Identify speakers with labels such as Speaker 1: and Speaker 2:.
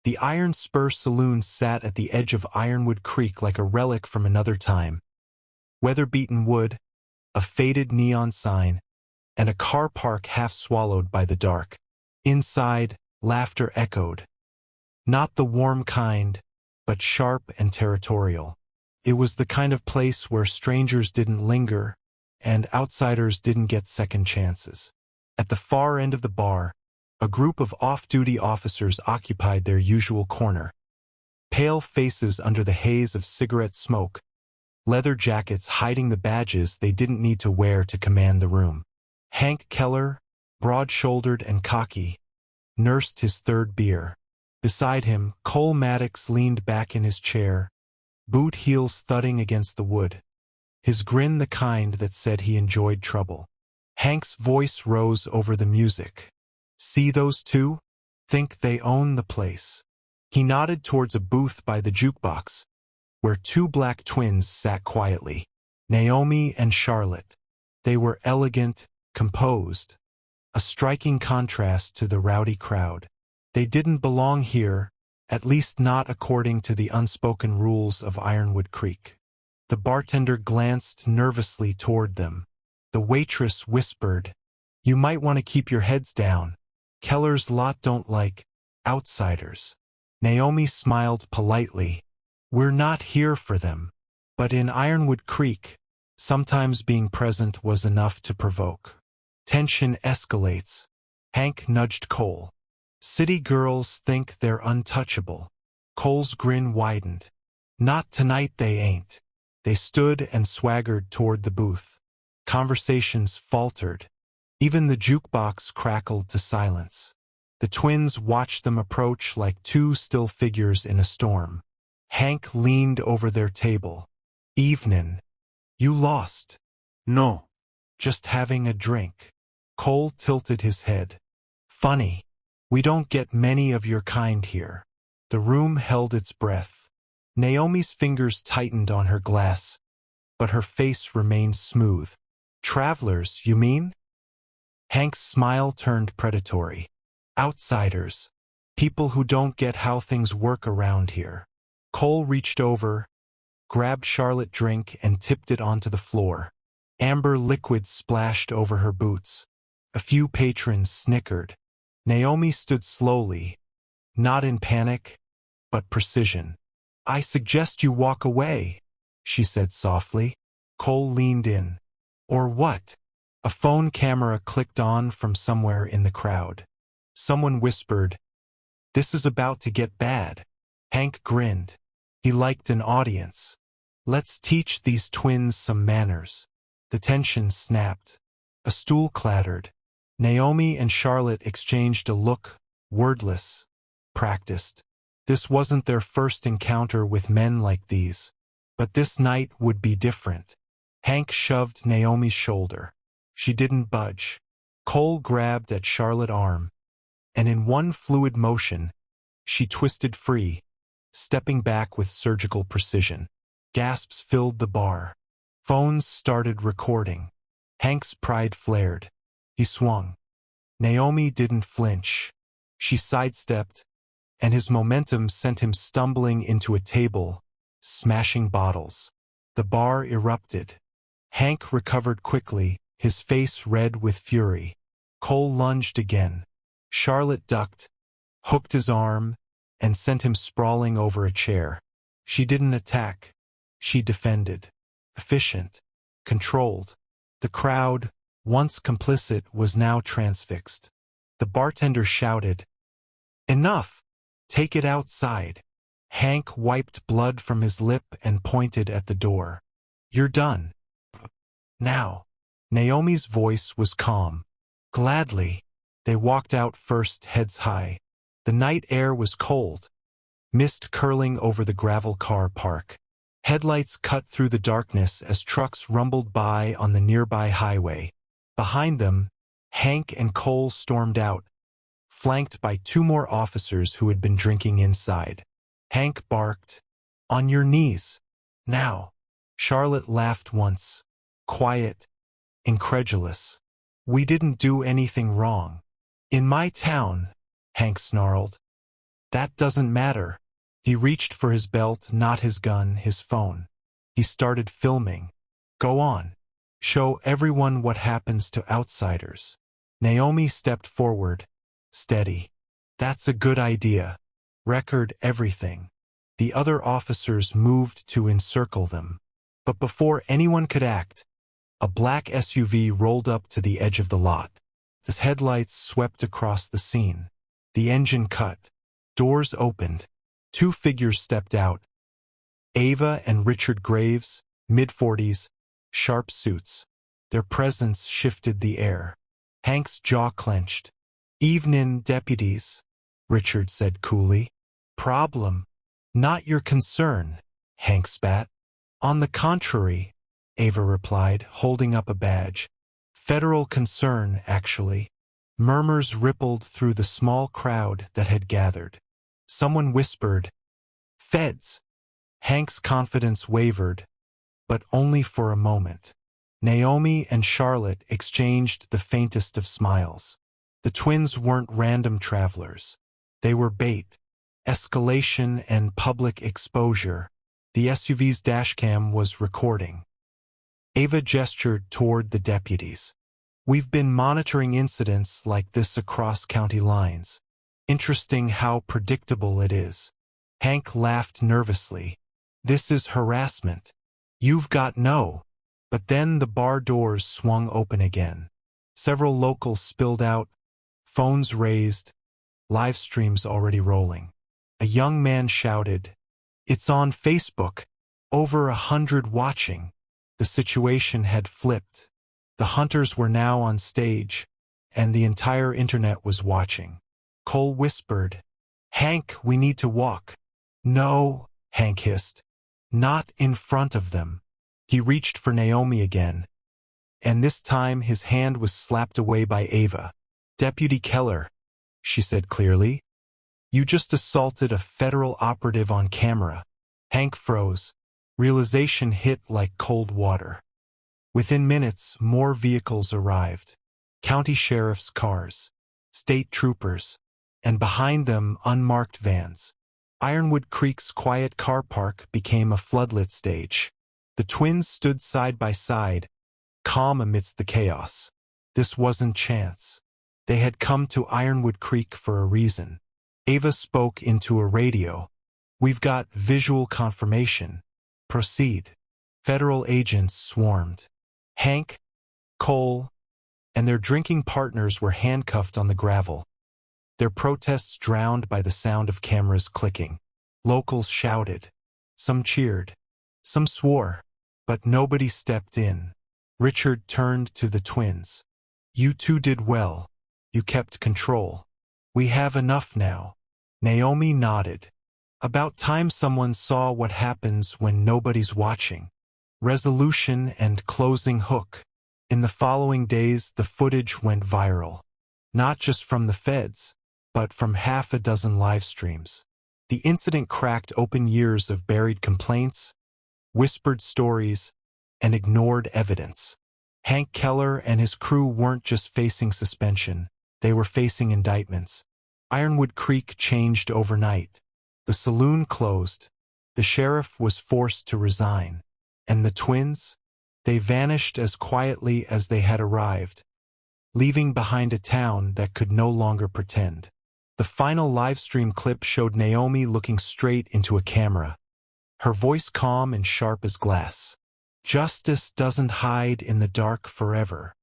Speaker 1: The Iron Spur Saloon sat at the edge of Ironwood Creek like a relic from another time. Weather-beaten wood, a faded neon sign, and a car park half swallowed by the dark. Inside, laughter echoed. Not the warm kind, but sharp and territorial. It was the kind of place where strangers didn't linger, and outsiders didn't get second chances. At the far end of the bar, a group of off-duty officers occupied their usual corner. Pale faces under the haze of cigarette smoke, leather jackets hiding the badges they didn't need to wear to command the room. Hank Keller, broad-shouldered and cocky, nursed his third beer. Beside him, Cole Maddox leaned back in his chair, boot heels thudding against the wood, his grin the kind that said he enjoyed trouble. Hank's voice rose over the music. "See those two? Think they own the place." He nodded towards a booth by the jukebox, where two black twins sat quietly, Naomi and Charlotte. They were elegant, composed, a striking contrast to the rowdy crowd. They didn't belong here, at least not according to the unspoken rules of Ironwood Creek. The bartender glanced nervously toward them. The waitress whispered, "You might want to keep your heads down. Keller's lot don't like outsiders." Naomi smiled politely. "We're not here for them." But in Ironwood Creek, sometimes being present was enough to provoke. Tension escalates. Hank nudged Cole. "City girls think they're untouchable." Cole's grin widened. "Not tonight they ain't." They stood and swaggered toward the booth. Conversations faltered. Even the jukebox crackled to silence. The twins watched them approach like two still figures in a storm. Hank leaned over their table. "Evenin'. You lost." "No. Just having a drink." Cole tilted his head. "Funny. We don't get many of your kind here." The room held its breath. Naomi's fingers tightened on her glass, but her face remained smooth. "Travelers, you mean?" Hank's smile turned predatory. "Outsiders. People who don't get how things work around here." Cole reached over, grabbed Charlotte's drink and tipped it onto the floor. Amber liquid splashed over her boots. A few patrons snickered. Naomi stood slowly, not in panic, but precision. "I suggest you walk away," she said softly. Cole leaned in. "Or what?" A phone camera clicked on from somewhere in the crowd. Someone whispered, "This is about to get bad." Hank grinned. He liked an audience. "Let's teach these twins some manners." The tension snapped. A stool clattered. Naomi and Charlotte exchanged a look, wordless, practiced. This wasn't their first encounter with men like these, but this night would be different. Hank shoved Naomi's shoulder. She didn't budge. Cole grabbed at Charlotte's arm, and in one fluid motion, she twisted free, stepping back with surgical precision. Gasps filled the bar. Phones started recording. Hank's pride flared. He swung. Naomi didn't flinch. She sidestepped, and his momentum sent him stumbling into a table, smashing bottles. The bar erupted. Hank recovered quickly, his face red with fury. Cole lunged again. Charlotte ducked, hooked his arm, and sent him sprawling over a chair. She didn't attack. She defended. Efficient. Controlled. The crowd, once complicit, was now transfixed. The bartender shouted, "Enough! Take it outside." Hank wiped blood from his lip and pointed at the door. "You're done. Now." Naomi's voice was calm. Gladly, they walked out first, heads high. The night air was cold, mist curling over the gravel car park. Headlights cut through the darkness as trucks rumbled by on the nearby highway. Behind them, Hank and Cole stormed out, flanked by two more officers who had been drinking inside. Hank barked, "On your knees. Now." Charlotte laughed once, quiet, incredulous. "We didn't do anything wrong." "In my town," Hank snarled, That doesn't matter. He reached for his belt, not his gun, his phone. He started filming. Go on. Show everyone what happens to outsiders. Naomi stepped forward. Steady. That's a good idea. Record everything. The other officers moved to encircle them. But before anyone could act, a black SUV rolled up to the edge of the lot. Its headlights swept across the scene. The engine cut. Doors opened. Two figures stepped out. Ava and Richard Graves, mid-40s, sharp suits. Their presence shifted the air. Hank's jaw clenched. "Evening, deputies," Richard said coolly. "Problem. Not your concern," Hank spat. "On the contrary," Ava replied, holding up a badge. "Federal concern, actually." Murmurs rippled through the small crowd that had gathered. Someone whispered, "Feds." Hank's confidence wavered, but only for a moment. Naomi and Charlotte exchanged the faintest of smiles. The twins weren't random travelers. They were bait. Escalation and public exposure. The SUV's dashcam was recording. Ava gestured toward the deputies. "We've been monitoring incidents like this across county lines. Interesting how predictable it is." Hank laughed nervously. "This is harassment. You've got no." But then the bar doors swung open again. Several locals spilled out, phones raised, live streams already rolling. A young man shouted, "It's on Facebook. Over 100 watching." The situation had flipped. The hunters were now on stage, and the entire internet was watching. Cole whispered, "Hank, we need to walk." "No," Hank hissed. "Not in front of them." He reached for Naomi again, and this time his hand was slapped away by Ava. "Deputy Keller," she said clearly, "you just assaulted a federal operative on camera." Hank froze. Realization hit like cold water. Within minutes, more vehicles arrived. County sheriff's cars, state troopers, and behind them unmarked vans. Ironwood Creek's quiet car park became a floodlit stage. The twins stood side by side, calm amidst the chaos. This wasn't chance. They had come to Ironwood Creek for a reason. Ava spoke into a radio. "We've got visual confirmation. Proceed." Federal agents swarmed. Hank, Cole, and their drinking partners were handcuffed on the gravel, their protests drowned by the sound of cameras clicking. Locals shouted. Some cheered. Some swore. But nobody stepped in. Richard turned to the twins. "You two did well. You kept control. We have enough now." Naomi nodded. "About time someone saw what happens when nobody's watching." Resolution and closing hook. In the following days, the footage went viral. Not just from the feds, but from half a dozen live streams. The incident cracked open years of buried complaints, whispered stories, and ignored evidence. Hank Keller and his crew weren't just facing suspension, they were facing indictments. Ironwood Creek changed overnight. The saloon closed. The sheriff was forced to resign. And the twins? They vanished as quietly as they had arrived, leaving behind a town that could no longer pretend. The final livestream clip showed Naomi looking straight into a camera, her voice calm and sharp as glass. "Justice doesn't hide in the dark forever."